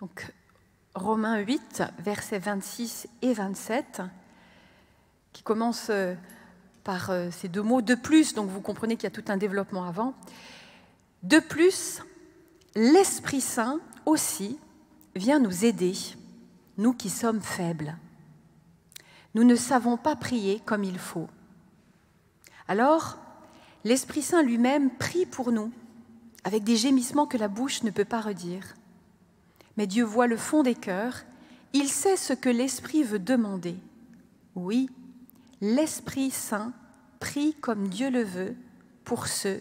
Donc, Romains 8, versets 26 et 27, qui commence par ces deux mots « de plus », donc vous comprenez qu'il y a tout un développement avant. « De plus, l'Esprit Saint aussi vient nous aider, nous qui sommes faibles. Nous ne savons pas prier comme il faut. Alors, l'Esprit Saint lui-même prie pour nous, avec des gémissements que la bouche ne peut pas redire. Mais Dieu voit le fond des cœurs, il sait ce que l'Esprit veut demander. Oui, l'Esprit Saint prie comme Dieu le veut pour ceux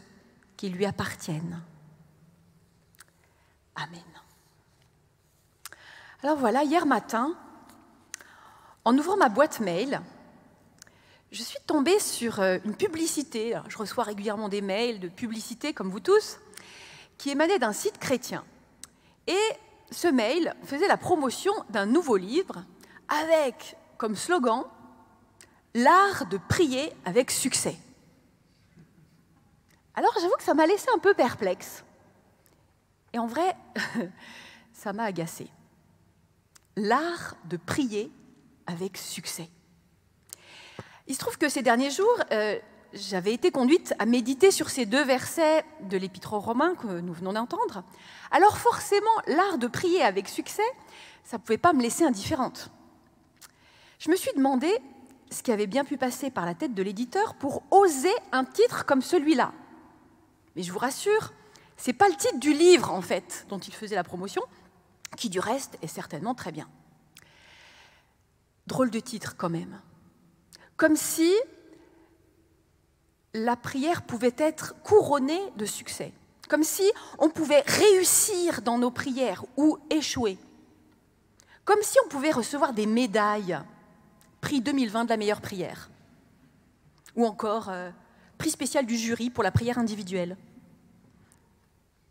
qui lui appartiennent. » Amen. Alors voilà, hier matin, en ouvrant ma boîte mail, je suis tombée sur une publicité. Alors, je reçois régulièrement des mails de publicité, comme vous tous, qui émanaient d'un site chrétien. Et ce mail faisait la promotion d'un nouveau livre avec comme slogan « L'art de prier avec succès ». Alors j'avoue que ça m'a laissé un peu perplexe. Et en vrai, ça m'a agacée. L'art de prier avec succès. Il se trouve que ces derniers jours, j'avais été conduite à méditer sur ces deux versets de l'Épître aux Romains que nous venons d'entendre. Alors forcément, l'art de prier avec succès, ça ne pouvait pas me laisser indifférente. Je me suis demandé ce qui avait bien pu passer par la tête de l'éditeur pour oser un titre comme celui-là. Mais je vous rassure, ce n'est pas le titre du livre, en fait, dont il faisait la promotion, qui du reste est certainement très bien. Drôle de titre quand même. Comme si la prière pouvait être couronnée de succès. Comme si on pouvait réussir dans nos prières ou échouer. Comme si on pouvait recevoir des médailles. Prix 2020 de la meilleure prière. Ou encore prix spécial du jury pour la prière individuelle.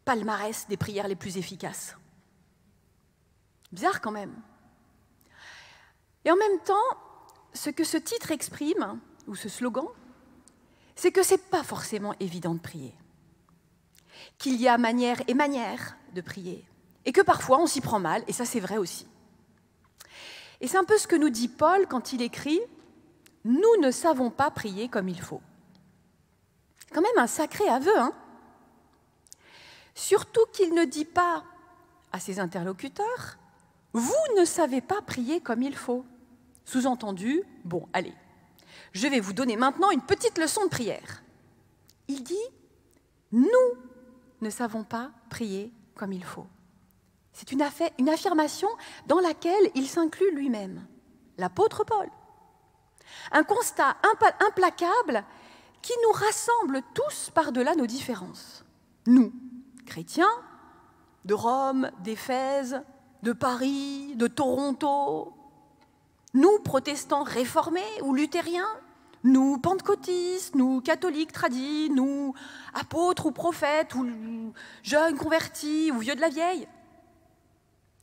Palmarès des prières les plus efficaces. Bizarre quand même. Et en même temps, ce que ce titre exprime, ou ce slogan, c'est que ce n'est pas forcément évident de prier. Qu'il y a manière et manière de prier. Et que parfois on s'y prend mal, et ça c'est vrai aussi. Et c'est un peu ce que nous dit Paul quand il écrit « Nous ne savons pas prier comme il faut ». C'est quand même un sacré aveu, hein ? Surtout qu'il ne dit pas à ses interlocuteurs « Vous ne savez pas prier comme il faut ». Sous-entendu, bon, allez, je vais vous donner maintenant une petite leçon de prière. Il dit « Nous ne savons pas prier comme il faut ». C'est une affirmation dans laquelle il s'inclut lui-même, l'apôtre Paul. Un constat implacable qui nous rassemble tous par-delà nos différences. Nous, chrétiens, de Rome, d'Éphèse, de Paris, de Toronto, nous, protestants réformés ou luthériens, nous, pentecôtistes, nous, catholiques tradis, nous, apôtres ou prophètes, ou jeunes convertis, ou vieux de la vieille.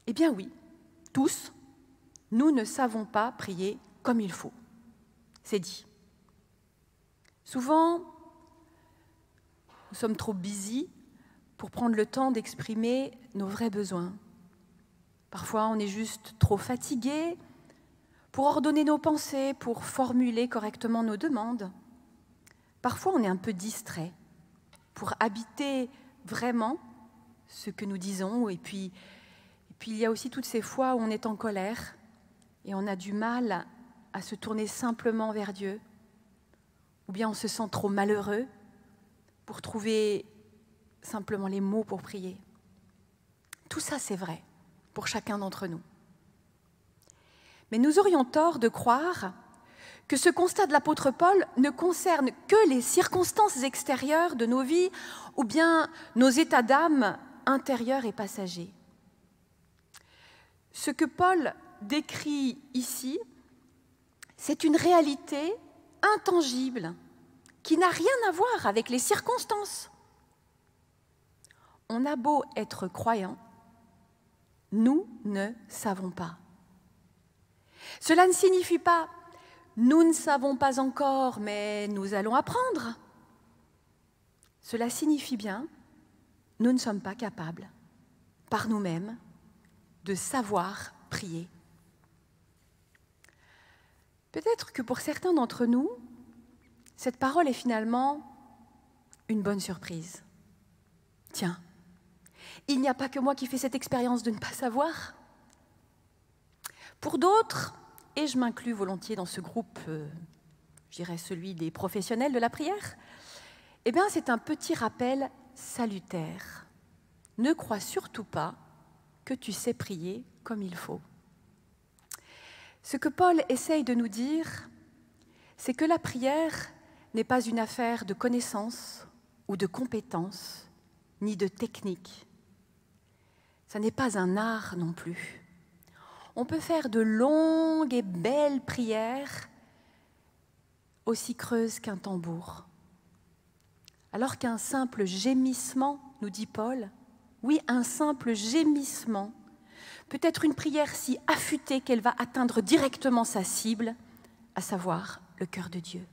Eh bien oui, tous, nous ne savons pas prier comme il faut. C'est dit. Souvent, nous sommes trop busy pour prendre le temps d'exprimer nos vrais besoins. Parfois, on est juste trop fatigué pour ordonner nos pensées, pour formuler correctement nos demandes. Parfois, on est un peu distrait pour habiter vraiment ce que nous disons. Et puis, il y a aussi toutes ces fois où on est en colère et on a du mal à se tourner simplement vers Dieu. Ou bien on se sent trop malheureux pour trouver simplement les mots pour prier. Tout ça, c'est vrai pour chacun d'entre nous. Mais nous aurions tort de croire que ce constat de l'apôtre Paul ne concerne que les circonstances extérieures de nos vies ou bien nos états d'âme intérieurs et passagers. Ce que Paul décrit ici, c'est une réalité intangible qui n'a rien à voir avec les circonstances. On a beau être croyant, nous ne savons pas. Cela ne signifie pas « nous ne savons pas encore, mais nous allons apprendre ». Cela signifie bien « nous ne sommes pas capables, par nous-mêmes, de savoir prier. Peut-être que pour certains d'entre nous, cette parole est finalement une bonne surprise. Tiens, il n'y a pas que moi qui fais cette expérience de ne pas savoir. Pour d'autres, et je m'inclus volontiers dans ce groupe, je dirais celui des professionnels de la prière, eh bien c'est un petit rappel salutaire. Ne crois surtout pas que tu sais prier comme il faut. Ce que Paul essaye de nous dire, c'est que la prière n'est pas une affaire de connaissances ou de compétences, ni de technique. Ça n'est pas un art non plus. On peut faire de longues et belles prières aussi creuses qu'un tambour. Alors qu'un simple gémissement, nous dit Paul, oui, un simple gémissement, peut être une prière si affûtée qu'elle va atteindre directement sa cible, à savoir le cœur de Dieu.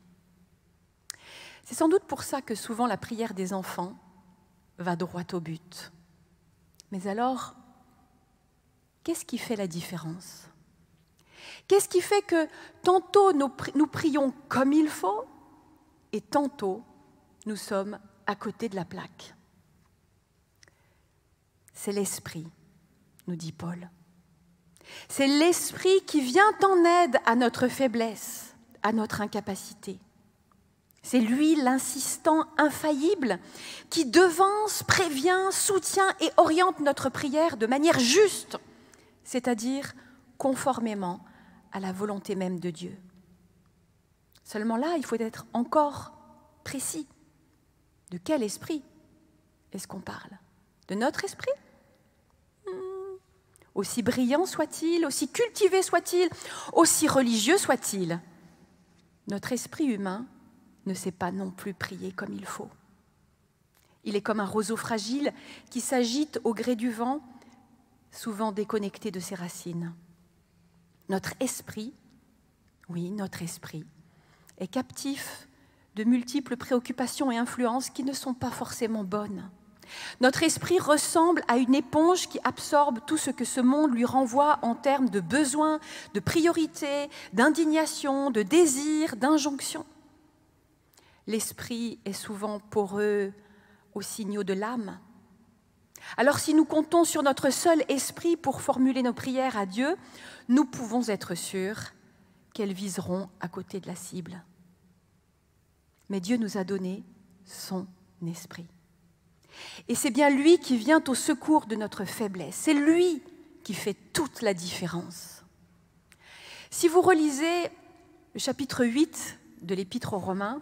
C'est sans doute pour ça que souvent la prière des enfants va droit au but. Mais alors, qu'est-ce qui fait la différence? Qu'est-ce qui fait que tantôt nous prions comme il faut et tantôt nous sommes à côté de la plaque? C'est l'Esprit, nous dit Paul. C'est l'Esprit qui vient en aide à notre faiblesse, à notre incapacité. C'est lui, l'insistant infaillible, qui devance, prévient, soutient et oriente notre prière de manière juste, c'est-à-dire conformément à la volonté même de Dieu. Seulement là, il faut être encore précis. De quel esprit est-ce qu'on parle? De notre esprit? Aussi brillant soit-il, aussi cultivé soit-il, aussi religieux soit-il, notre esprit humain ne sait pas non plus prier comme il faut. Il est comme un roseau fragile qui s'agite au gré du vent, souvent déconnecté de ses racines. Notre esprit, oui, notre esprit, est captif de multiples préoccupations et influences qui ne sont pas forcément bonnes. Notre esprit ressemble à une éponge qui absorbe tout ce que ce monde lui renvoie en termes de besoins, de priorités, d'indignation, de désirs, d'injonctions. L'esprit est souvent poreux aux signaux de l'âme. Alors si nous comptons sur notre seul esprit pour formuler nos prières à Dieu, nous pouvons être sûrs qu'elles viseront à côté de la cible. Mais Dieu nous a donné son esprit. Et c'est bien lui qui vient au secours de notre faiblesse. C'est lui qui fait toute la différence. Si vous relisez le chapitre 8 de l'Épître aux Romains,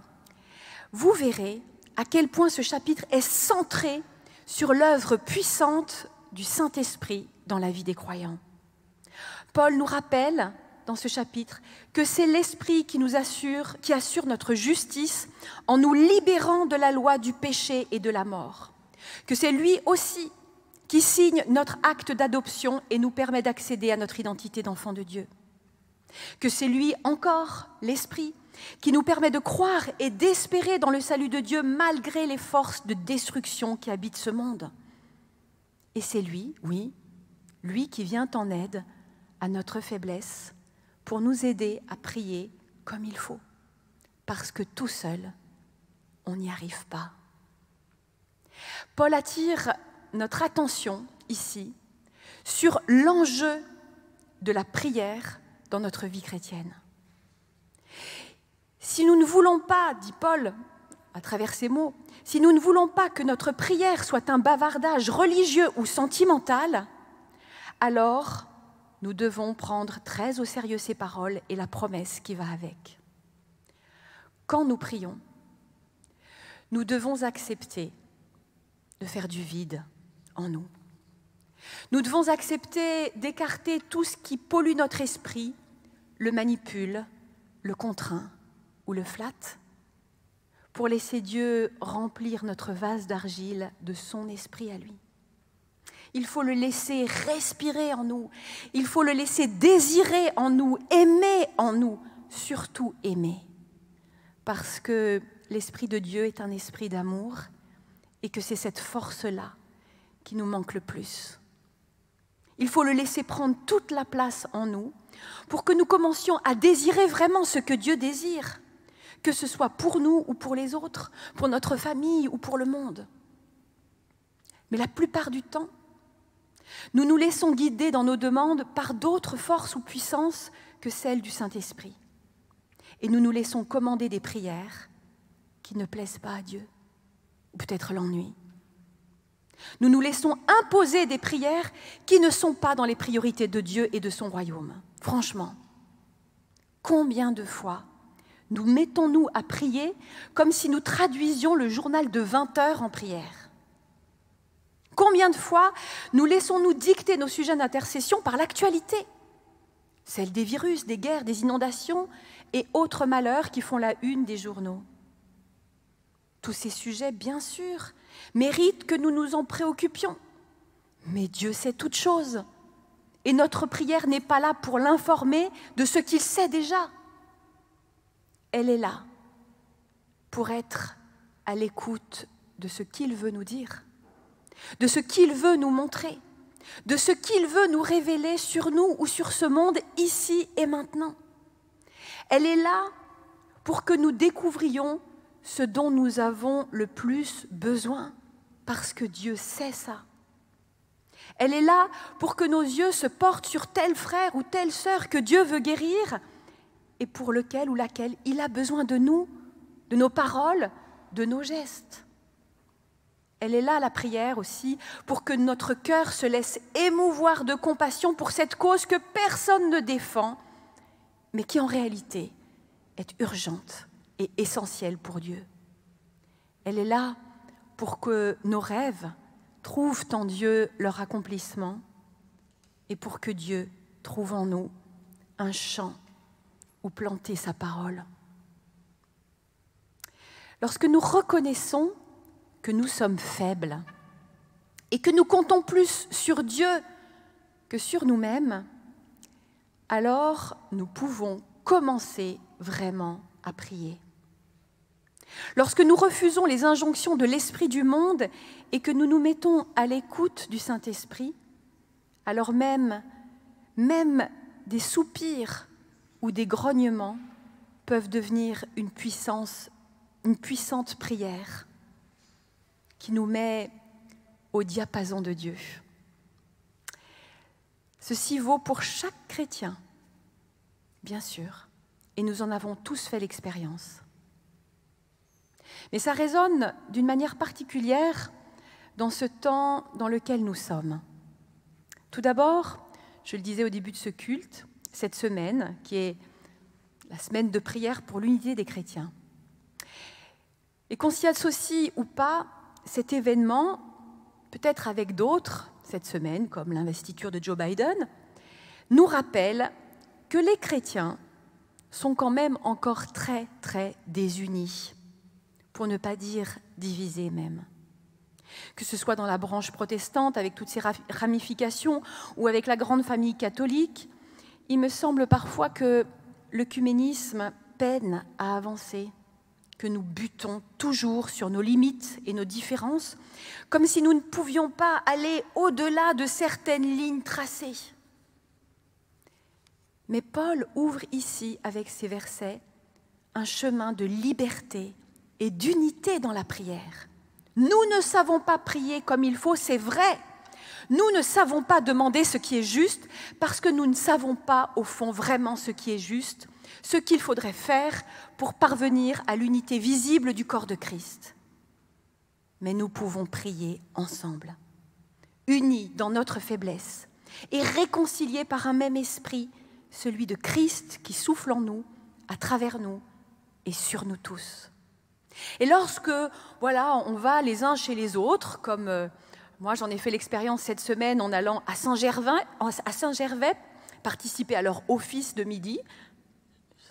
vous verrez à quel point ce chapitre est centré sur l'œuvre puissante du Saint-Esprit dans la vie des croyants. Paul nous rappelle dans ce chapitre que c'est l'Esprit qui assure notre justice en nous libérant de la loi du péché et de la mort. Que c'est lui aussi qui signe notre acte d'adoption et nous permet d'accéder à notre identité d'enfant de Dieu. Que c'est lui encore, l'Esprit, qui nous permet de croire et d'espérer dans le salut de Dieu malgré les forces de destruction qui habitent ce monde. Et c'est lui, oui, lui qui vient en aide à notre faiblesse pour nous aider à prier comme il faut, parce que tout seul, on n'y arrive pas. Paul attire notre attention ici sur l'enjeu de la prière dans notre vie chrétienne. Si nous ne voulons pas, dit Paul à travers ces mots, si nous ne voulons pas que notre prière soit un bavardage religieux ou sentimental, alors nous devons prendre très au sérieux ces paroles et la promesse qui va avec. Quand nous prions, nous devons accepter de faire du vide en nous. Nous devons accepter d'écarter tout ce qui pollue notre esprit, le manipule, le contraint ou le flatte, pour laisser Dieu remplir notre vase d'argile de son esprit à lui. Il faut le laisser respirer en nous, il faut le laisser désirer en nous, aimer en nous, surtout aimer. Parce que l'Esprit de Dieu est un esprit d'amour et que c'est cette force-là qui nous manque le plus. Il faut le laisser prendre toute la place en nous pour que nous commencions à désirer vraiment ce que Dieu désire, que ce soit pour nous ou pour les autres, pour notre famille ou pour le monde. Mais la plupart du temps, nous nous laissons guider dans nos demandes par d'autres forces ou puissances que celles du Saint-Esprit. Et nous nous laissons commander des prières qui ne plaisent pas à Dieu, ou peut-être l'ennui. Nous nous laissons imposer des prières qui ne sont pas dans les priorités de Dieu et de son royaume. Franchement, combien de fois nous mettons-nous à prier comme si nous traduisions le journal de 20 heures en prière? Combien de fois nous laissons-nous dicter nos sujets d'intercession par l'actualité, celle des virus, des guerres, des inondations et autres malheurs qui font la une des journaux? Tous ces sujets, bien sûr, méritent que nous nous en préoccupions. Mais Dieu sait toutes choses. Et notre prière n'est pas là pour l'informer de ce qu'il sait déjà. Elle est là pour être à l'écoute de ce qu'il veut nous dire, de ce qu'il veut nous montrer, de ce qu'il veut nous révéler sur nous ou sur ce monde, ici et maintenant. Elle est là pour que nous découvrions ce dont nous avons le plus besoin, parce que Dieu sait ça. Elle est là pour que nos yeux se portent sur tel frère ou telle sœur que Dieu veut guérir et pour lequel ou laquelle il a besoin de nous, de nos paroles, de nos gestes. Elle est là, la prière aussi, pour que notre cœur se laisse émouvoir de compassion pour cette cause que personne ne défend, mais qui en réalité est urgente et essentielle pour Dieu. Elle est là pour que nos rêves trouvent en Dieu leur accomplissement et pour que Dieu trouve en nous un champ où planter sa parole. Lorsque nous reconnaissons que nous sommes faibles et que nous comptons plus sur Dieu que sur nous-mêmes, alors nous pouvons commencer vraiment à prier. Lorsque nous refusons les injonctions de l'esprit du monde et que nous nous mettons à l'écoute du Saint-Esprit, alors même des soupirs ou des grognements peuvent devenir une puissante prière qui nous met au diapason de Dieu. Ceci vaut pour chaque chrétien, bien sûr, et nous en avons tous fait l'expérience. Mais ça résonne d'une manière particulière dans ce temps dans lequel nous sommes. Tout d'abord, je le disais au début de ce culte, cette semaine, qui est la semaine de prière pour l'unité des chrétiens. Et qu'on s'y associe ou pas, cet événement, peut-être avec d'autres, cette semaine, comme l'investiture de Joe Biden, nous rappelle que les chrétiens sont quand même encore très, très désunis, pour ne pas dire divisés même. Que ce soit dans la branche protestante, avec toutes ses ramifications, ou avec la grande famille catholique, il me semble parfois que l'œcuménisme peine à avancer, que nous butons toujours sur nos limites et nos différences, comme si nous ne pouvions pas aller au-delà de certaines lignes tracées. Mais Paul ouvre ici, avec ces versets, un chemin de liberté et d'unité dans la prière. Nous ne savons pas prier comme il faut, c'est vrai. Nous ne savons pas demander ce qui est juste parce que nous ne savons pas au fond vraiment ce qui est juste, ce qu'il faudrait faire pour parvenir à l'unité visible du corps de Christ. Mais nous pouvons prier ensemble, unis dans notre faiblesse et réconciliés par un même esprit, celui de Christ qui souffle en nous, à travers nous et sur nous tous. Et lorsque, on va les uns chez les autres, comme moi j'en ai fait l'expérience cette semaine en allant à Saint-Gervais, participer à leur office de midi,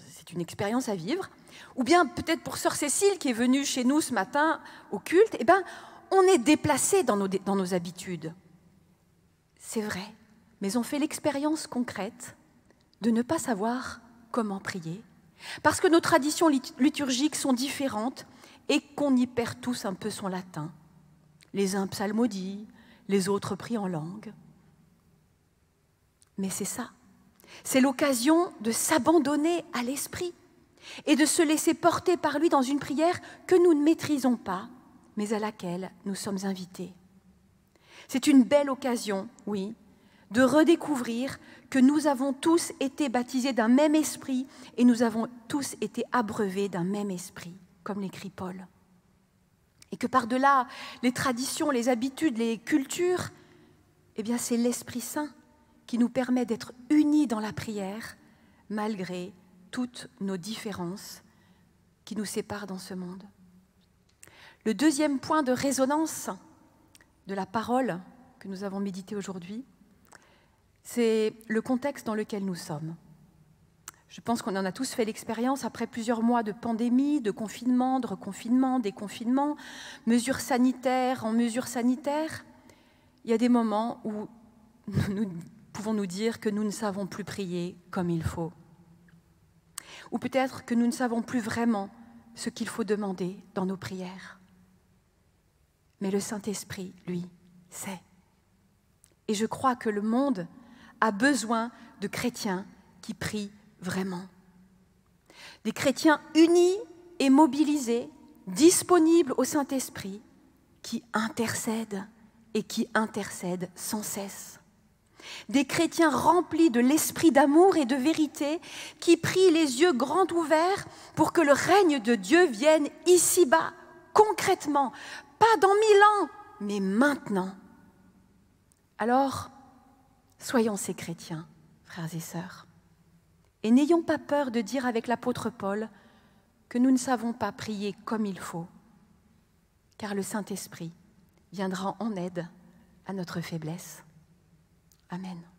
c'est une expérience à vivre, ou bien peut-être pour sœur Cécile qui est venue chez nous ce matin au culte, on est déplacé dans nos habitudes. C'est vrai, mais on fait l'expérience concrète de ne pas savoir comment prier, parce que nos traditions liturgiques sont différentes et qu'on y perd tous un peu son latin. Les uns psalmodient, les autres prient en langue. Mais c'est ça. C'est l'occasion de s'abandonner à l'Esprit et de se laisser porter par lui dans une prière que nous ne maîtrisons pas, mais à laquelle nous sommes invités. C'est une belle occasion, oui, de redécouvrir que nous avons tous été baptisés d'un même esprit et nous avons tous été abreuvés d'un même esprit, comme l'écrit Paul. Et que par-delà les traditions, les habitudes, les cultures, eh bien c'est l'Esprit Saint qui nous permet d'être unis dans la prière, malgré toutes nos différences qui nous séparent dans ce monde. Le deuxième point de résonance de la parole que nous avons médité aujourd'hui, c'est le contexte dans lequel nous sommes. Je pense qu'on en a tous fait l'expérience après plusieurs mois de pandémie, de confinement, de reconfinement, déconfinement, mesures sanitaires en mesures sanitaires. Il y a des moments où nous pouvons nous dire que nous ne savons plus prier comme il faut. Ou peut-être que nous ne savons plus vraiment ce qu'il faut demander dans nos prières. Mais le Saint-Esprit, lui, sait. Et je crois que le monde a besoin de chrétiens qui prient vraiment. Des chrétiens unis et mobilisés, disponibles au Saint-Esprit, qui intercèdent et qui intercèdent sans cesse. Des chrétiens remplis de l'esprit d'amour et de vérité, qui prient les yeux grands ouverts pour que le règne de Dieu vienne ici-bas, concrètement, pas dans 1000 ans, mais maintenant. Alors, soyons ces chrétiens, frères et sœurs. Et n'ayons pas peur de dire avec l'apôtre Paul que nous ne savons pas prier comme il faut, car le Saint-Esprit viendra en aide à notre faiblesse. Amen.